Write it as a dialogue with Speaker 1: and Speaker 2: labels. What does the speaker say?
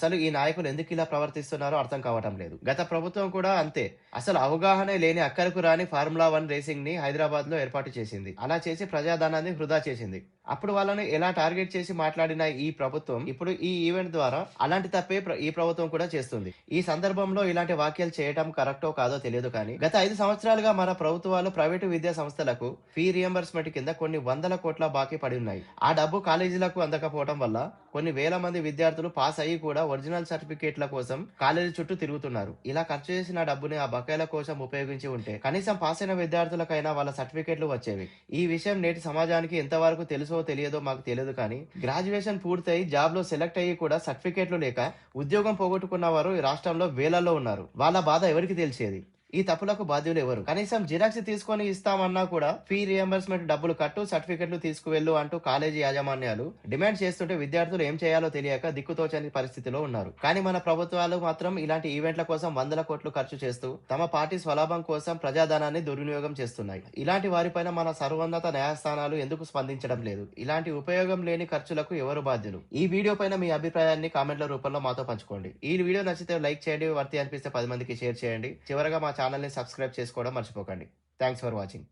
Speaker 1: అసలు ఈ నాయకులు ఎందుకు ఇలా ప్రవర్తిస్తున్నారో అర్థం కావటం లేదు. గత ప్రభుత్వం కూడా అంతే. అసలు అవగాహనే లేని అక్కరకు రాని ఫార్ములా 1 రేసింగ్ ని హైదరాబాద్ లో ఏర్పాటు చేసింది. అలా చేసి ప్రజాధనాన్ని వృధా చేసింది. అప్పుడు వాళ్ళని ఎలా టార్గెట్ చేసి మాట్లాడిన ఈ ప్రభుత్వం ఇప్పుడు ఈ ఈవెంట్ ద్వారా అలాంటి తప్పే ఈ ప్రభుత్వం కూడా చేస్తుంది. ఈ సందర్భంలో ఇలాంటి వ్యాఖ్యలు చేయటం కరెక్టో కాదో తెలియదు కానీ గత 5 సంవత్సరాలుగా మన ప్రభుత్వాలు ప్రైవేటు విద్యా సంస్థలకు ఫీ రియంబర్స్మెంట్ కింద కొన్ని వందల కోట్ల బాకీ పడి ఉన్నాయి. ఆ డబ్బు కాలేజీలకు అందకపోవడం వల్ల కొన్ని వేల మంది విద్యార్థులు పాస్ అయ్యి కూడా ఒరిజినల్ సర్టిఫికేట్ల కోసం కాలేజీ చుట్టూ తిరుగుతున్నారు. ఇలా ఖర్చు చేసిన డబ్బుని ఆ బకాయిల కోసం ఉపయోగించి ఉంటే కనీసం పాస్ అయిన విద్యార్థులకైనా వాళ్ళ సర్టిఫికేట్లు వచ్చేవి. ఈ విషయం నేటి సమాజానికి ఎంతవరకు తెలుసో తెలియదో మాకు తెలియదు కానీ గ్రాడ్యుయేషన్ పూర్తయి జాబ్ లో సెలెక్ట్ అయ్యి కూడా సర్టిఫికేట్లు లేక ఉద్యోగం పోగొట్టుకున్న వారు ఈ రాష్ట్రంలో వేలల్లో ఉన్నారు. వాళ్ళ బాధ ఎవరికి తెలిసేది? ఈ తప్పులకు బాధ్యులు ఎవరు? కనీసం జిరాక్స్ తీసుకొని ఇస్తామన్నా కూడా ఫీ రియంబర్స్మెంట్ డబ్బులు కట్టు, సర్టిఫికెట్లు తీసుకువెళ్ళు అంటూ కాలేజీ యాజమాన్యాలు డిమాండ్ చేస్తుంటే విద్యార్థులు ఏం చేయాలో తెలియక దిక్కుతోచని పరిస్థితిలో ఉన్నారు. కానీ మన ప్రభుత్వాలు మాత్రం ఇలాంటి ఈవెంట్ల కోసం వందల కోట్లు ఖర్చు చేస్తూ తమ పార్టీ స్వలాభం కోసం ప్రజాధనాన్ని దుర్వినియోగం చేస్తున్నాయి. ఇలాంటి వారిపైన మన సర్వోన్నత న్యాయస్థానాలు ఎందుకు స్పందించడం లేదు? ఇలాంటి ఉపయోగం లేని ఖర్చులకు ఎవరు బాధ్యులు? ఈ వీడియో పైన మీ అభిప్రాయాన్ని కామెంట్ల రూపంలో మాతో పంచుకోండి. ఈ వీడియో నచ్చితే లైక్ చేయండి, వర్తి అనిపిస్తే 10 మందికి షేర్ చేయండి. చివరగా మా ఛానల్ ని సబ్స్క్రైబ్ చేసుకోవడం మర్చిపోకండి. Thanks for watching.